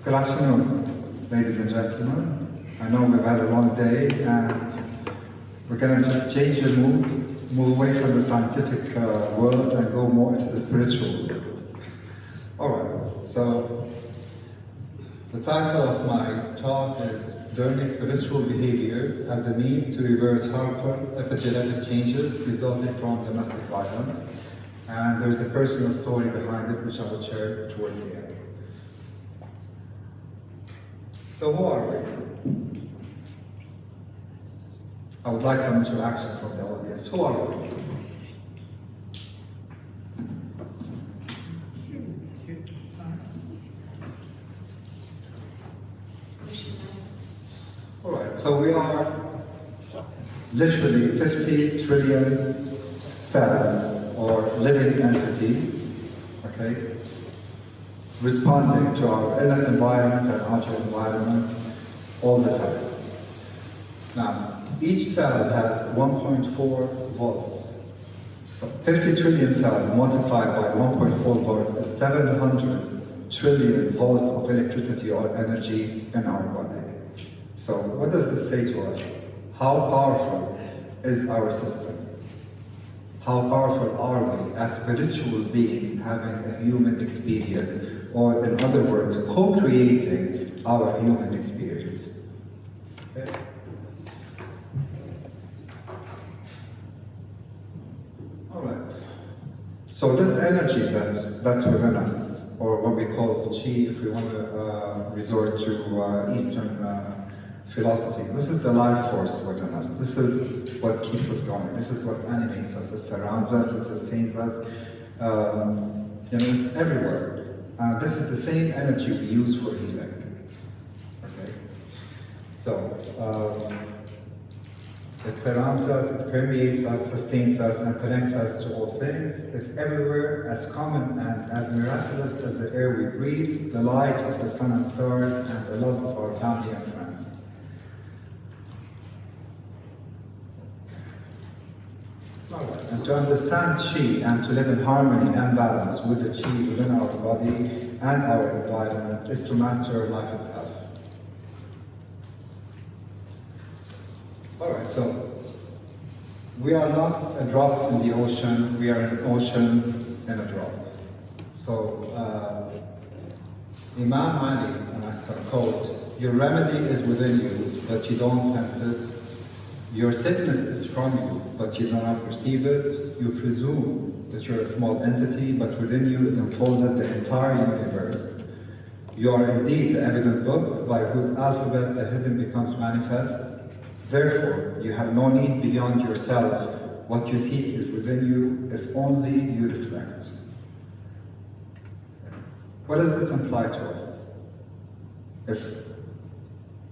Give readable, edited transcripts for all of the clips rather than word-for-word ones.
Good afternoon, ladies and gentlemen. I know we've had a long day and we're going to just change the mood, move away from the scientific world and go more into the spiritual world. Alright, so the title of my talk is Learning Spiritual Behaviors as a Means to Reverse Harmful Epigenetic Changes Resulting from Domestic Violence. And there's a personal story behind it which I will share towards the end. So who are we? I would like some interaction from the audience. Who are we? All right, so we are literally 50 trillion cells or living entities, okay? Responding to our inner environment and outer environment all the time. Now, each cell has 1.4 volts. So 50 trillion cells multiplied by 1.4 volts is 700 trillion volts of electricity or energy in our body. So what does this say to us? How powerful is our system? How powerful are we as spiritual beings having a human experience, or in other words, co-creating our human experience? Okay. All right. So this energy that's within us, or what we call chi, if we want to resort to Eastern philosophy, this is the life force within us. This is what keeps us going. This is what animates us. It surrounds us. It sustains us. It's everywhere. This is the same energy we use for healing. Okay. So it surrounds us. It permeates us, sustains us, and connects us to all things. It's everywhere, as common and as miraculous as the air we breathe, the light of the sun and stars, and the love of our family and friends. And to understand Qi and to live in harmony and balance with the Qi within our body and our environment is to master life itself. Alright, so we are not a drop in the ocean, we are an ocean in a drop. So Imam Ali, and I start quote, your remedy is within you, but you don't sense it. Your sickness is from you, but you do not perceive it. You presume that you're a small entity, but within you is unfolded the entire universe. You are indeed the evident book by whose alphabet the hidden becomes manifest. Therefore, you have no need beyond yourself. What you seek is within you, if only you reflect. What does this imply to us? If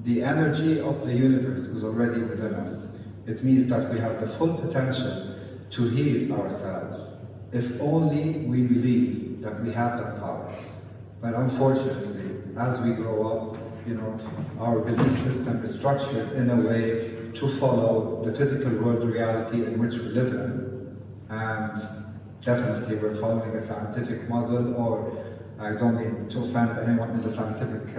the energy of the universe is already within us, it means that we have the full potential to heal ourselves, if only we believe that we have that power. But unfortunately, as we grow up, our belief system is structured in a way to follow the physical world reality in which we live in. And definitely we're following a scientific model, or I don't mean to offend anyone in the scientific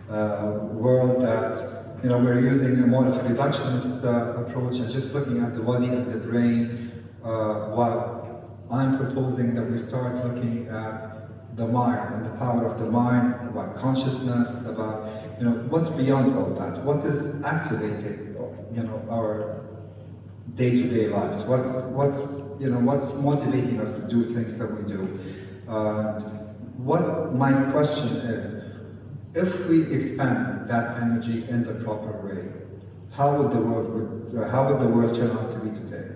world, that we're using a more of a reductionist approach and just looking at the body and the brain, while I'm proposing that we start looking at the mind and the power of the mind, about consciousness, about what's beyond all that, what is activating our day-to-day lives, what's motivating us to do things that we do. What my question is, if we expand that energy in the proper way, how would the world turn out to be today?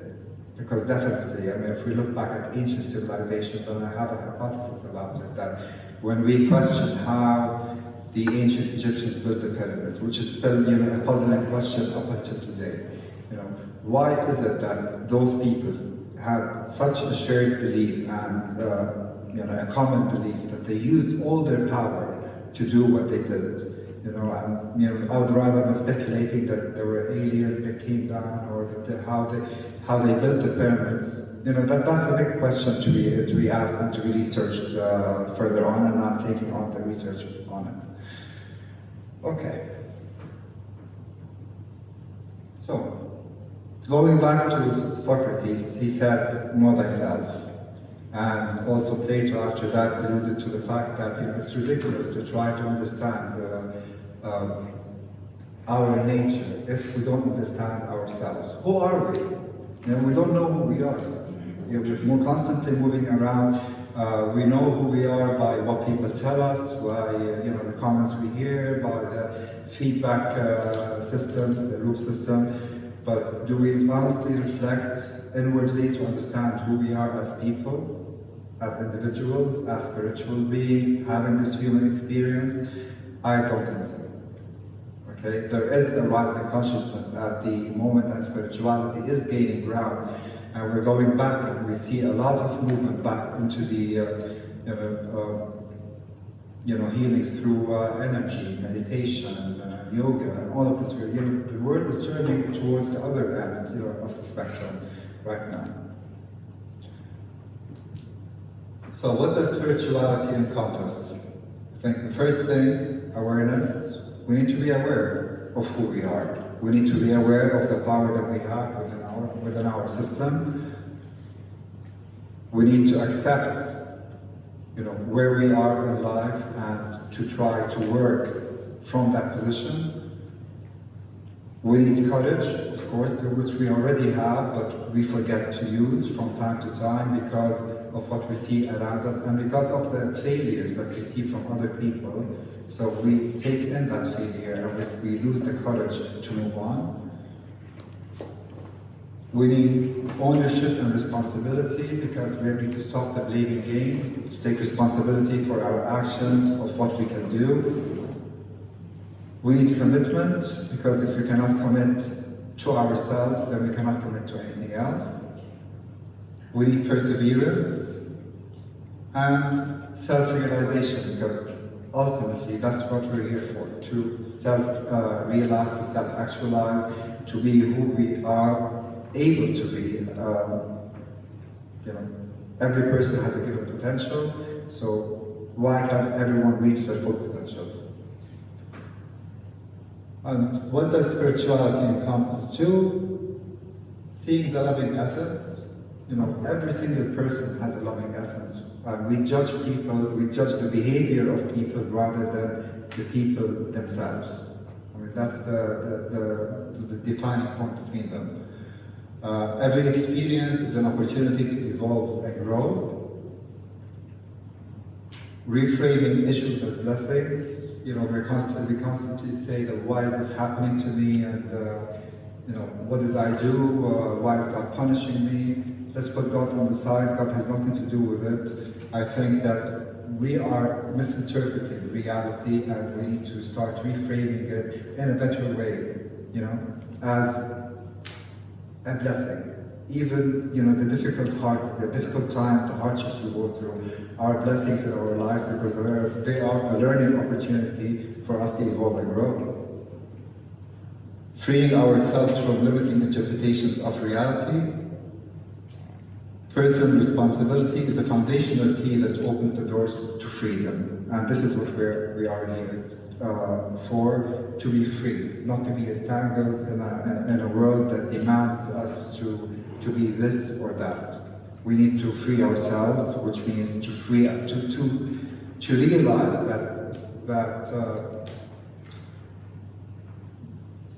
Because definitely, if we look back at ancient civilizations, and I have a hypothesis about it, that when we question how the ancient Egyptians built the pyramids, which is still a puzzling question up until today, why is it that those people have such a shared belief and a common belief that they used all their power to do what they did? I would rather be speculating that there were aliens that came down, or that how they built the pyramids. that's a big question to be asked and to be researched further on, and I'm taking on the research on it. Okay. So, going back to Socrates, he said, "Know thyself." And also Plato after that alluded to the fact that it's ridiculous to try to understand our nature if we don't understand ourselves. Who are we? We don't know who we are. We're constantly moving around. We know who we are by what people tell us, by the comments we hear, by the feedback system, the loop system. But do we honestly reflect inwardly to understand who we are as people, as individuals, as spiritual beings, having this human experience? I don't think so. Okay? There is a rise in consciousness at the moment, and spirituality is gaining ground. And we're going back, and we see a lot of movement back into the healing through energy, meditation, yoga, and all of this. The world is turning towards the other end of the spectrum right now. So what does spirituality encompass? I think the first thing, awareness. We need to be aware of who we are. We need to be aware of the power that we have within our system. We need to accept where we are in life and to try to work from that position. We need courage, of course, which we already have, but we forget to use from time to time because of what we see around us and because of the failures that we see from other people. So we take in that failure and we lose the courage to move on. We need ownership and responsibility because we need to stop the blaming game, to take responsibility for our actions, of what we can do. We need commitment because if we cannot commit to ourselves, then we cannot commit to anything else. We need perseverance and self-realization because ultimately that's what we're here for, to self-realize, to self-actualize, to be who we are able to be. Every person has a given potential, so why can't everyone reach their full potential? And what does spirituality encompass? Seeing the loving essence. Every single person has a loving essence. We judge people, we judge the behavior of people rather than the people themselves. That's the defining point between them. Every experience is an opportunity to evolve and grow. Reframing issues as blessings. We constantly say that why is this happening to me, and what did I do? Why is God punishing me? Let's put God on the side. God has nothing to do with it. I think that we are misinterpreting reality, and we need to start reframing it in a better way. As a blessing. Even the difficult times, the hardships we go through are blessings in our lives because they are a learning opportunity for us to evolve and grow. Freeing ourselves from limiting interpretations of reality. Personal responsibility is a foundational key that opens the doors to freedom, and this is what we are here for, to be free, not to be entangled in a world that demands us to be this or that. We need to free ourselves, which means to realize that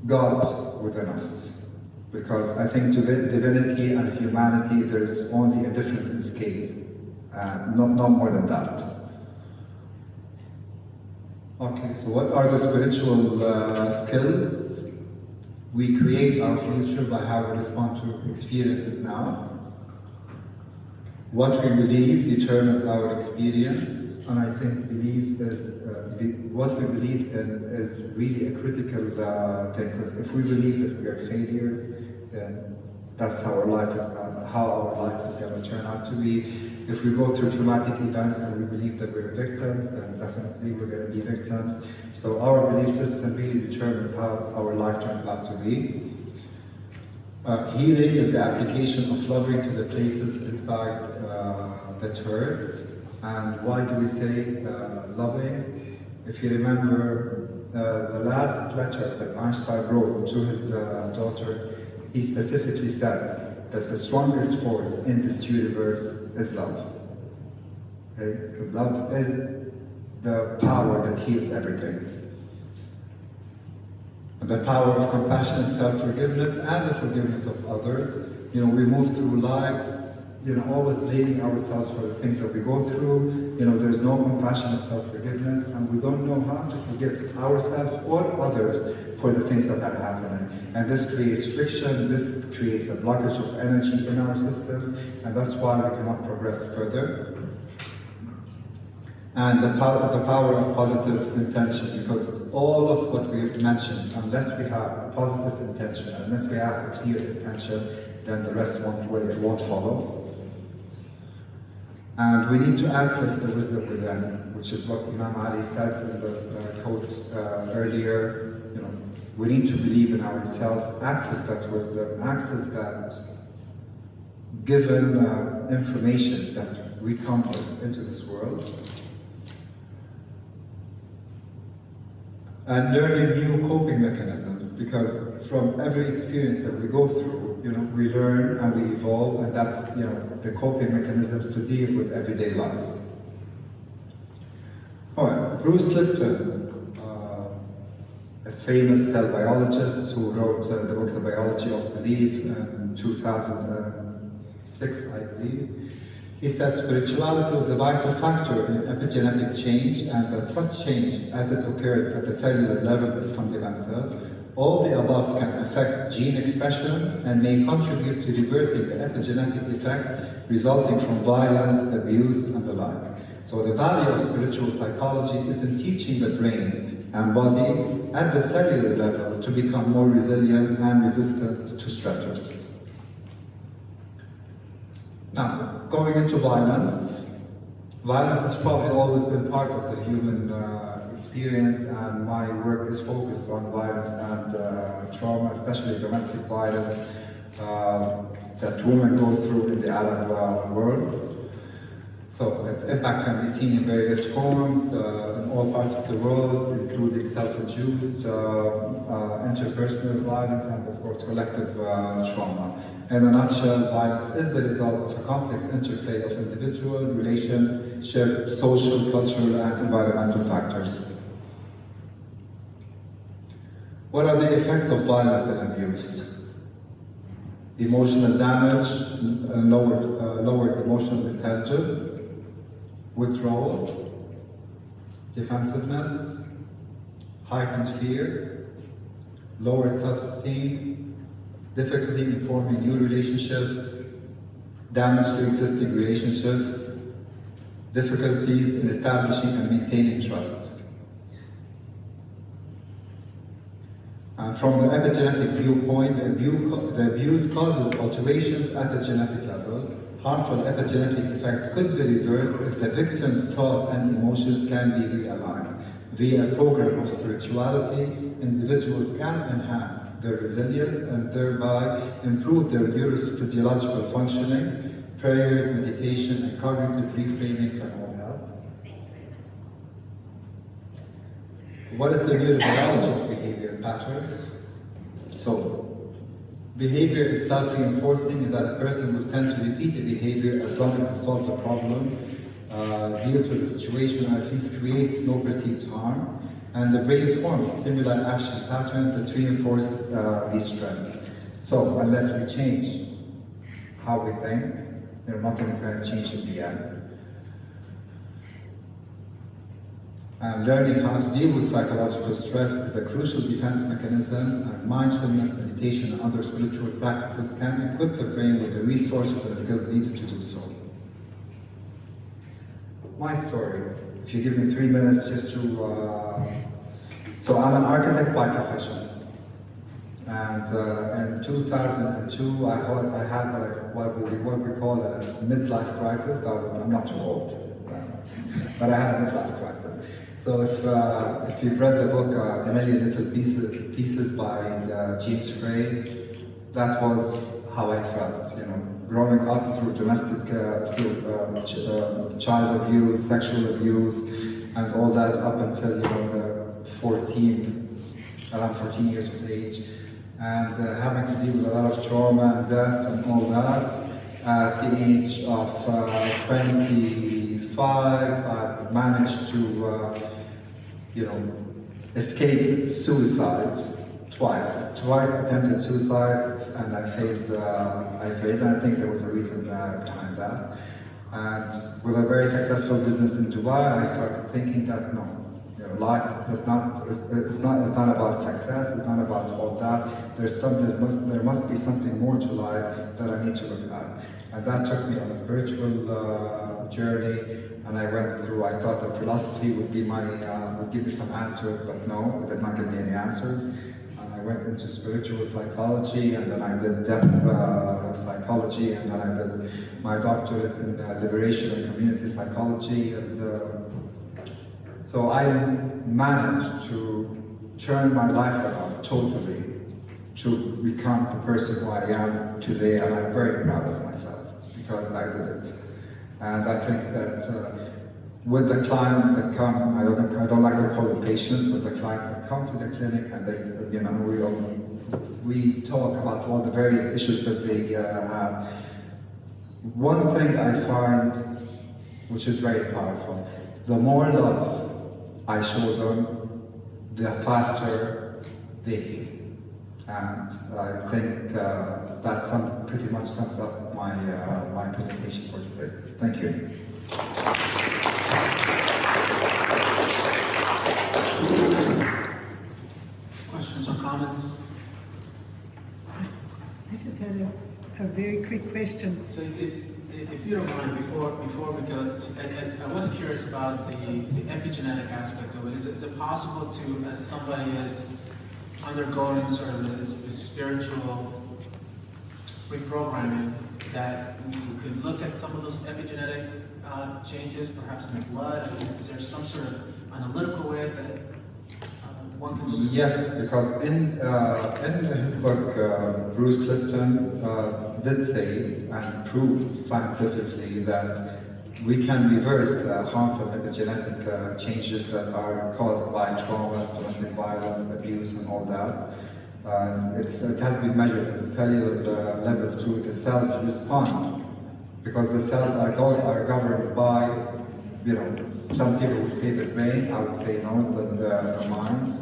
God within us. Because I think divinity and humanity, there's only a difference in scale, not more than that. Okay, so what are the spiritual skills? We create our future by how we respond to experiences now. What we believe determines our experience, and I think what we believe in is really a critical thing, because if we believe that we are failures, then that's how our life is going to turn out to be. If we go through traumatic events and we believe that we're victims, then definitely we're going to be victims. So our belief system really determines how our life turns out to be. Healing is the application of loving to the places inside that hurt. And why do we say loving? If you remember the last letter that Einstein wrote to his daughter, he specifically said that the strongest force in this universe is love. Okay? Because love is the power that heals everything. And the power of compassion and self-forgiveness and the forgiveness of others. We move through life, always blaming ourselves for the things that we go through. There's no compassion and self-forgiveness, and we don't know how to forgive ourselves or others for the things that are happening. And this creates friction, this creates a blockage of energy in our system, and that's why we cannot progress further. And the power of positive intention, because all of what we've mentioned, unless we have a positive intention, unless we have a clear intention, then the rest won't follow. And we need to access the wisdom within, which is what Imam Ali said in the quote earlier. We need to believe in ourselves, access that wisdom, access that given information that we come with into this world. And learning new coping mechanisms, because from every experience that we go through, we learn and we evolve, and that's the coping mechanisms to deal with everyday life. All right, Bruce Lipton, a famous cell biologist who wrote the book The Biology of Belief in 2006, I believe. He said spirituality was a vital factor in epigenetic change, and that such change, as it occurs at the cellular level, is fundamental. All the above can affect gene expression and may contribute to reversing the epigenetic effects resulting from violence, abuse, and the like. So the value of spiritual psychology is in teaching the brain and body at the cellular level to become more resilient and resistant to stressors. Now, going into violence. Violence has probably always been part of the human experience, and my work is focused on violence and trauma, especially domestic violence that women go through in the Arab world. So its impact can be seen in various forms in all parts of the world, including self-induced, interpersonal violence, and of course collective trauma. In a nutshell, violence is the result of a complex interplay of individual, relationship, social, cultural, and environmental factors. What are the effects of violence and abuse? Emotional damage, lowered emotional intelligence, withdrawal, defensiveness, heightened fear, lowered self-esteem, difficulty in forming new relationships, damage to existing relationships, difficulties in establishing and maintaining trust. And from the epigenetic viewpoint, the abuse causes alterations at the genetic level. Harmful epigenetic effects could be reversed if the victim's thoughts and emotions can be realigned. Via a program of spirituality, individuals can enhance their resilience and thereby improve their neurophysiological functionings. Prayers, meditation, and cognitive reframing can all help. What is the neurobiology of behavior patterns? So, behavior is self-reinforcing in that a person will tend to repeat a behavior as long as it solves a problem, deals with the situation, or at least creates no perceived harm. And the brain forms stimuli action patterns that reinforce these trends. So, unless we change how we think, nothing is going to change in the end. And learning how to deal with psychological stress is a crucial defense mechanism, and mindfulness, meditation, and other spiritual practices can equip the brain with the resources and skills needed to do so. My story, if you give me 3 minutes just to... So I'm an architect by profession. And in 2002, I had what we call a midlife crisis. I'm not too old, but I had a midlife crisis. So if you've read the book A Million Little Pieces by James Frey, that was how I felt, you know, growing up through domestic, child abuse, sexual abuse, and all that up until, you know, around 14 years of age, and having to deal with a lot of trauma and death and all that. At the age of 25, I managed to, you know, escape suicide twice. Twice attempted suicide, and I failed. And I think there was a reason behind that. And with a very successful business in Dubai, I started thinking that no, you know, life does not. It's not about success. It's not about all that. There must be something more to life that I need to look at. And that took me on a spiritual journey. And I went through. I thought that philosophy would give me some answers, but no, it did not give me any answers. I went into spiritual psychology, and then I did depth psychology, and then I did my doctorate in liberation and community psychology, and so I managed to turn my life around totally to become the person who I am today, and I'm very proud of myself because I did it. And I think that with the clients that come, I don't like to call them patients, but the clients that come to the clinic and they, you know, we talk about all the various issues that they have. One thing I find, which is very powerful, the more love I show them, the faster they heal. And I think that pretty much sums up my presentation for today. Thank you. Questions or comments? I just had a very quick question. So if you don't mind, before we go, I was curious about the epigenetic aspect of it. Is it possible to, as somebody is undergoing sort of this spiritual reprogramming, that you could look at some of those epigenetic changes, perhaps in the blood? Is there some sort of analytical way that one can look at? Yes, because in his book, Bruce Lipton did say and proved scientifically that we can reverse the harmful epigenetic changes that are caused by traumas, domestic violence, abuse, and all that. It has been measured at the cellular level too. The cells respond because the cells are governed by, you know, some people would say the brain, I would say no, the mind,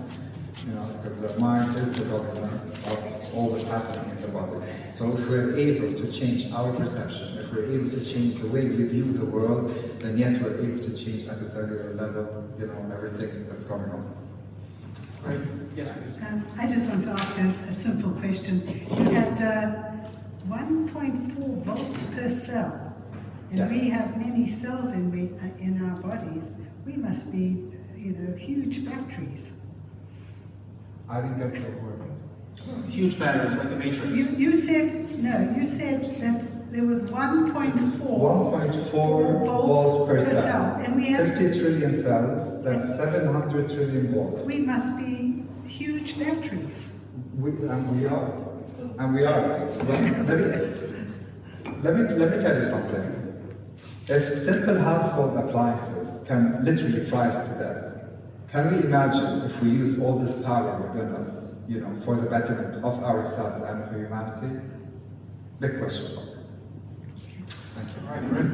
you know, because the mind is the governor of all that's happening in the body. So if we're able to change our perception, if we're able to change the way we view the world, then yes, we're able to change at the cellular level, you know, everything that's going on. Right. Yes, please. I just want to ask a simple question. You had 1.4 volts per cell, and Yes. we have many cells in our bodies. We must be, you know, huge batteries. I didn't get the word. Huge batteries like the Matrix. You said that there was 1.4 1.4 volts per cell. and we have 50 trillion cells, that's 700 trillion volts. we must be huge batteries. And we are. Let me tell you something. If simple household appliances can literally fry us to death, can we imagine if we use all this power within us, you know, for the betterment of ourselves and for humanity? Big question mark. Thank you. All right, Rick.